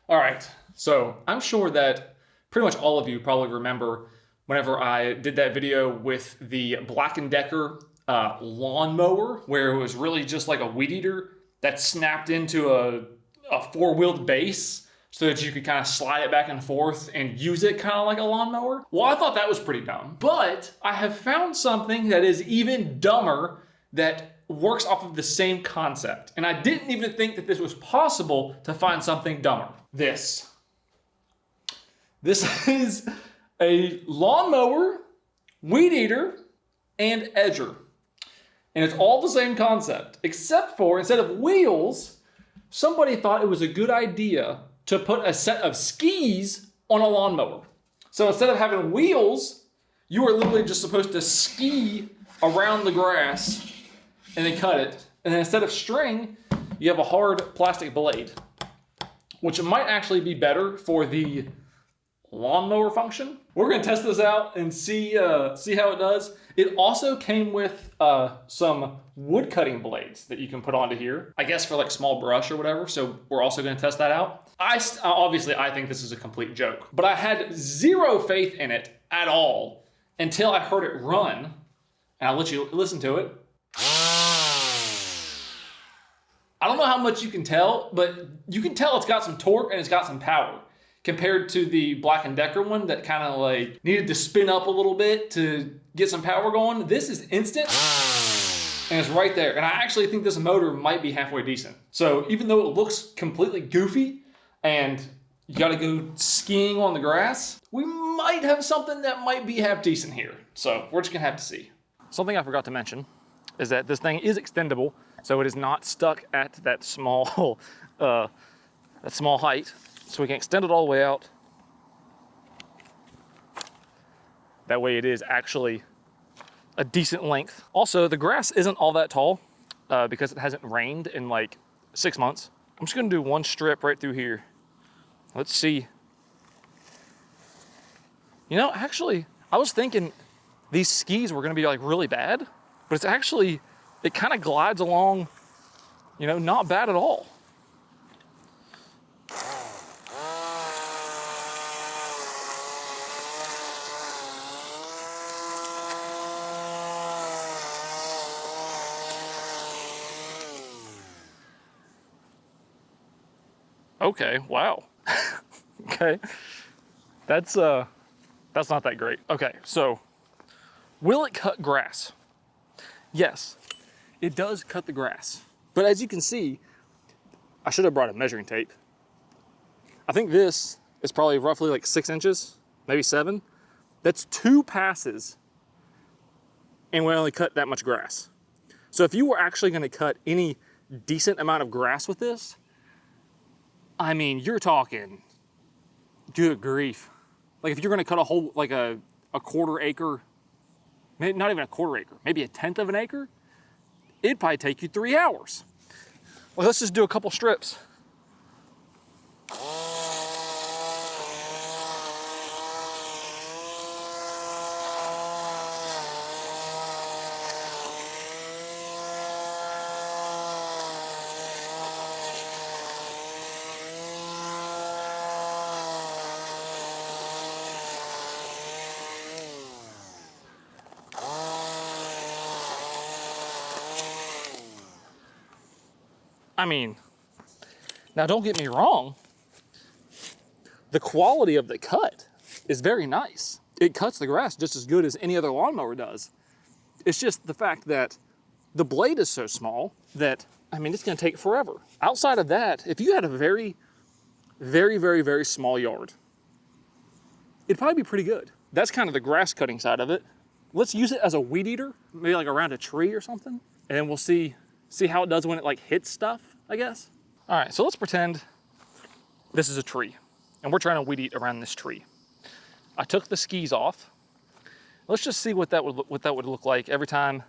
All right, so I'm sure that pretty much all of you probably remember whenever I did that video with the Black & Decker lawn mower, where it was really just like a weed eater that snapped into a four-wheeled base so that you could kind of slide it back and forth and use it kind of like a lawnmower. Well, I thought that was pretty dumb, but I have found something that is even dumber that works off of the same concept. And I didn't even think that this was possible to find something dumber. This is a lawnmower, weed eater, and edger. And it's all the same concept, except for instead of wheels, somebody thought it was a good idea to put a set of skis on a lawnmower. So instead of having wheels, you are literally just supposed to ski around the grass and then cut it. And then instead of string, you have a hard plastic blade, which might actually be better for the lawnmower function. We're gonna test this out and see how it does. It also came with some wood cutting blades that you can put onto here, I guess for like small brush or whatever. So we're also gonna test that out. Obviously I think this is a complete joke, but I had zero faith in it at all until I heard it run, and I'll let you listen to it. I don't know how much you can tell, but you can tell it's got some torque and it's got some power compared to the Black & Decker one that kind of like needed to spin up a little bit to get some power going. This is instant and it's right there. And I actually think this motor might be halfway decent. So even though it looks completely goofy and you gotta go skiing on the grass, we might have something that might be half decent here. So we're just gonna have to see. Something I forgot to mention is that this thing is extendable, so it is not stuck at that small height. So we can extend it all the way out. That way it is actually a decent length. Also, the grass isn't all that tall because it hasn't rained in like 6 months. I'm just gonna do one strip right through here. Let's see. You know, actually, I was thinking these skis were gonna be like really bad, but it's actually, it kind of glides along, you know, not bad at all. Okay, wow. Okay, that's not that great. Okay, so will it cut grass? Yes, it does cut the grass. But as you can see, I should have brought a measuring tape. I think this is probably roughly like 6 inches, maybe 7. That's 2 passes and we only cut that much grass. So if you were actually gonna cut any decent amount of grass with this, I mean, you're talking, good grief. Like if you're gonna cut a whole, like a quarter acre, maybe not even a quarter acre, maybe a tenth of an acre, it'd probably take you 3 hours. Well, let's just do a couple strips. I mean, now don't get me wrong, the quality of the cut is very nice. It cuts the grass just as good as any other lawnmower does. It's just the fact that the blade is so small that, I mean, it's gonna take forever. Outside of that, if you had a very, very, very, very small yard, it'd probably be pretty good. That's kind of the grass cutting side of it. Let's use it as a weed eater, maybe like around a tree or something, and then we'll see how it does when it like hits stuff, I guess. All right, so let's pretend this is a tree and we're trying to weed eat around this tree. I took the skis off. Let's just see what that would look like every time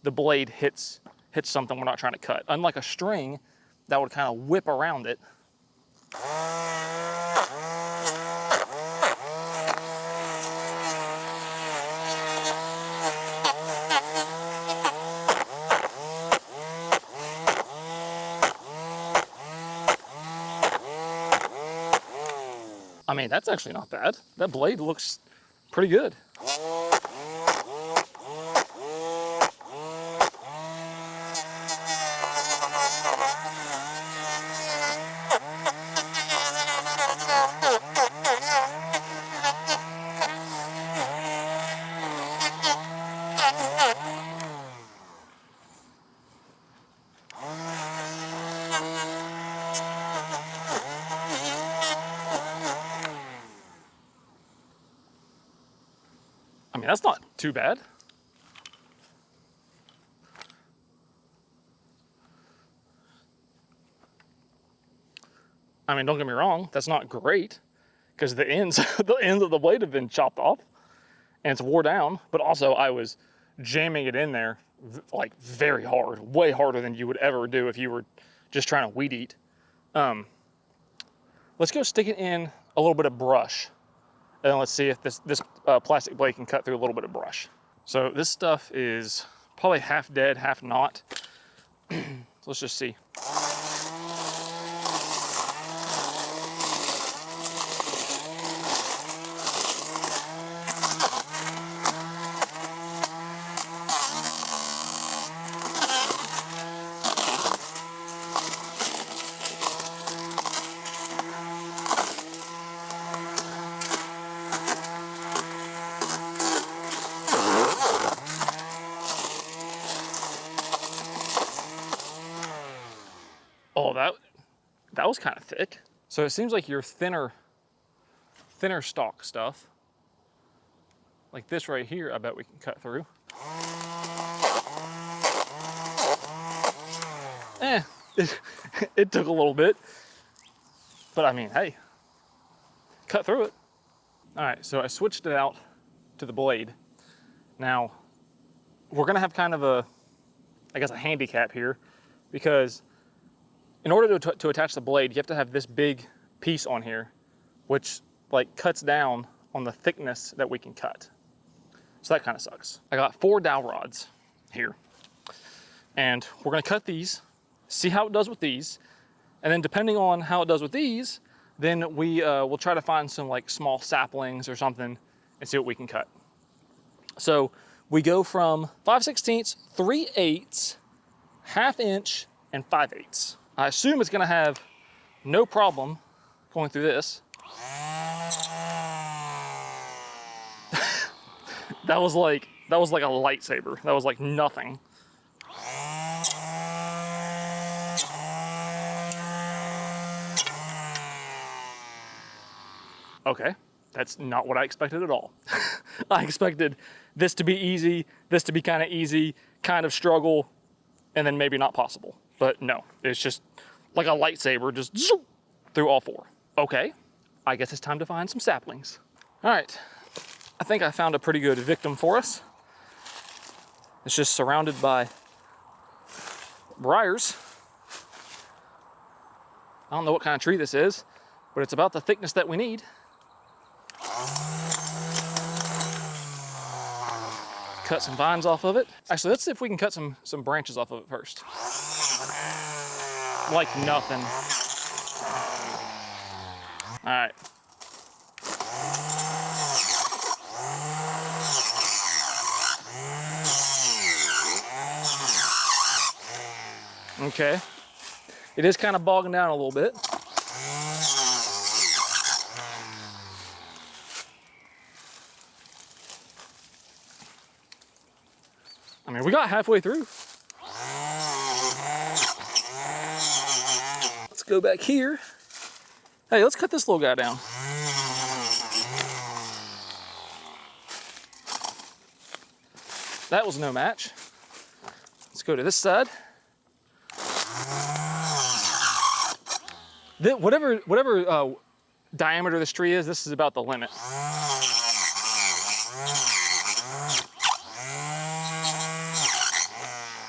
the blade hits something we're not trying to cut. Unlike a string that would kind of whip around it. I mean, that's actually not bad. That blade looks pretty good. I mean, that's not too bad. I mean, don't get me wrong, that's not great because the ends, the ends of the blade have been chopped off and it's wore down, but also I was jamming it in there like very hard, way harder than you would ever do if you were just trying to weed eat. Let's go stick it in a little bit of brush, and then let's see if this plastic blade can cut through a little bit of brush. So this stuff is probably half dead, half not. So let's just see. Oh, that was kind of thick. So it seems like your thinner stalk stuff, like this right here, I bet we can cut through. It took a little bit, but I mean, hey, cut through it. All right, so I switched it out to the blade. Now, we're gonna have kind of a, I guess, a handicap here, because in order to attach the blade, you have to have this big piece on here, which like cuts down on the thickness that we can cut. So that kind of sucks. I got 4 dowel rods here, and we're gonna cut these, see how it does with these, and then depending on how it does with these, then we'll try to find some like small saplings or something and see what we can cut. So we go from 5/16, 3/8, 1/2 inch, and 5/8. I assume it's gonna have no problem going through this. that was like a lightsaber. That was like nothing. Okay, that's not what I expected at all. I expected this to be easy, this to be kind of easy, kind of struggle, and then maybe not possible. But no, it's just like a lightsaber, just zoom, through all 4. Okay, I guess it's time to find some saplings. All right, I think I found a pretty good victim for us. It's just surrounded by briars. I don't know what kind of tree this is, but it's about the thickness that we need. Cut some vines off of it. Actually, let's see if we can cut some branches off of it first. Like nothing. All right. Okay. It is kind of bogging down a little bit. I mean, we got halfway through. Let's go back here. Hey, let's cut this little guy down. That was no match. Let's go to this side. Whatever diameter this tree is, this is about the limit.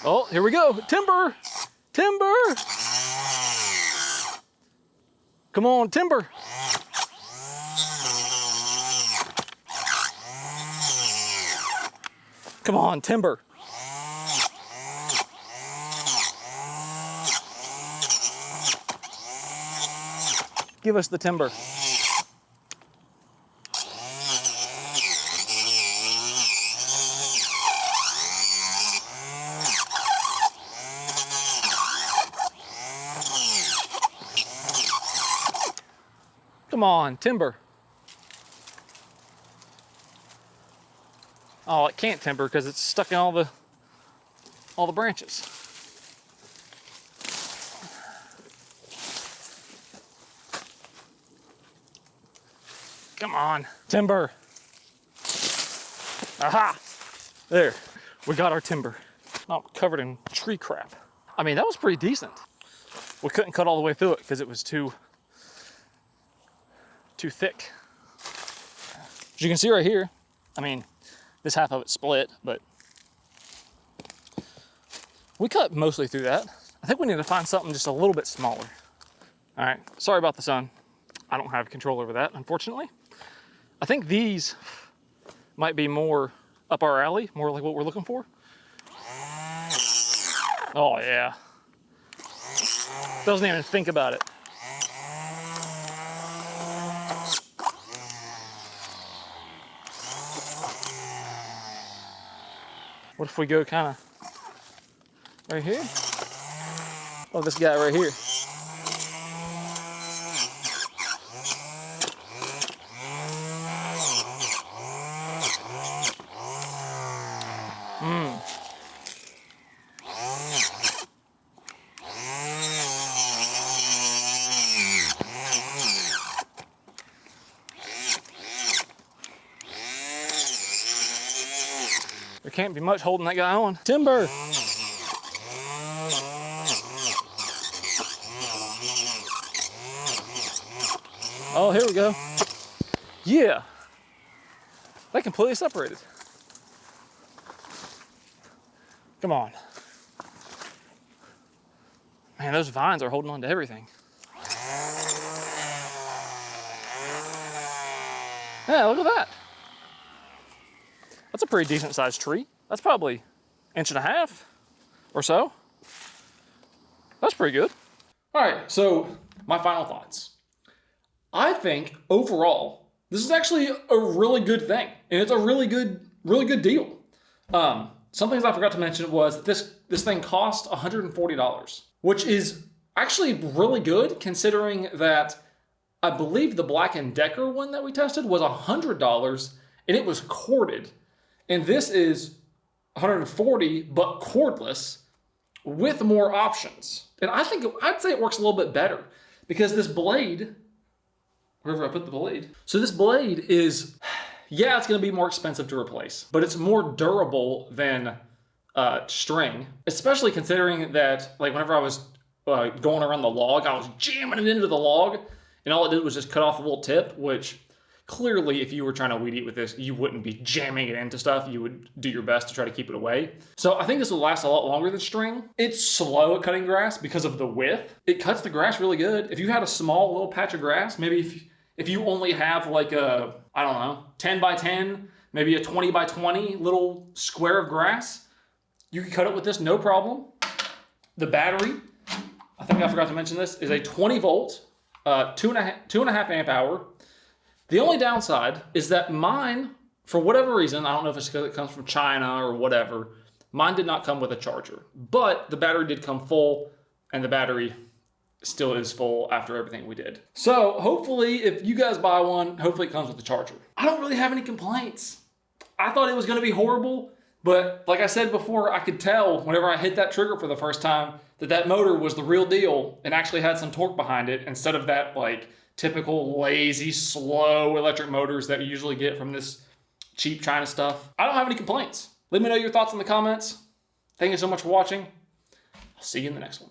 Oh, here we go. Timber! Timber! Come on, timber! Come on, timber! Give us the timber. Come on, timber. Oh, it can't timber because it's stuck in all the branches. Come on, timber. Aha! There, we got our timber. Not covered in tree crap. I mean, that was pretty decent. We couldn't cut all the way through it because it was too thick. As you can see right here, I mean, this half of it split, but we cut mostly through that. I think we need to find something just a little bit smaller. All right, sorry about the sun. I don't have control over that, unfortunately. I think these might be more up our alley, more like what we're looking for. Oh yeah. Doesn't even think about it. What if we go kind of right here? Oh, this guy right here. There can't be much holding that guy on. Timber! Oh, here we go. Yeah! They completely separated. Come on. Man, those vines are holding on to everything. Yeah, look at that. That's a pretty decent sized tree. That's probably 1.5 inches or so. That's pretty good. All right, so my final thoughts. I think overall, this is actually a really good thing, and it's a really good deal. Some things I forgot to mention was that this thing cost $140, which is actually really good considering that I believe the Black & Decker one that we tested was $100 and it was corded. And this is $140 but cordless with more options. And I'd say it works a little bit better because this blade, wherever I put the blade. So this blade is, yeah, it's gonna be more expensive to replace, but it's more durable than string, especially considering that like whenever I was going around the log, I was jamming it into the log and all it did was just cut off a little tip, which clearly if you were trying to weed eat with this, you wouldn't be jamming it into stuff. You would do your best to try to keep it away. So I think this will last a lot longer than string. It's slow at cutting grass because of the width. It cuts the grass really good. If you had a small little patch of grass, maybe if you only have like a, I don't know, 10 by 10, maybe a 20 by 20 little square of grass, you can cut it with this, no problem. The battery, I think I forgot to mention this, is a 20 volt, 2.5 amp hour. The only downside is that mine, for whatever reason, I don't know if it's because it comes from China or whatever, mine did not come with a charger. But the battery did come full, and the battery still is full after everything we did. So hopefully, if you guys buy one, hopefully it comes with the charger. I don't really have any complaints. I thought it was gonna be horrible, but like I said before, I could tell whenever I hit that trigger for the first time that motor was the real deal and actually had some torque behind it instead of that like typical lazy, slow electric motors that you usually get from this cheap China stuff. I don't have any complaints. Let me know your thoughts in the comments. Thank you so much for watching. I'll see you in the next one.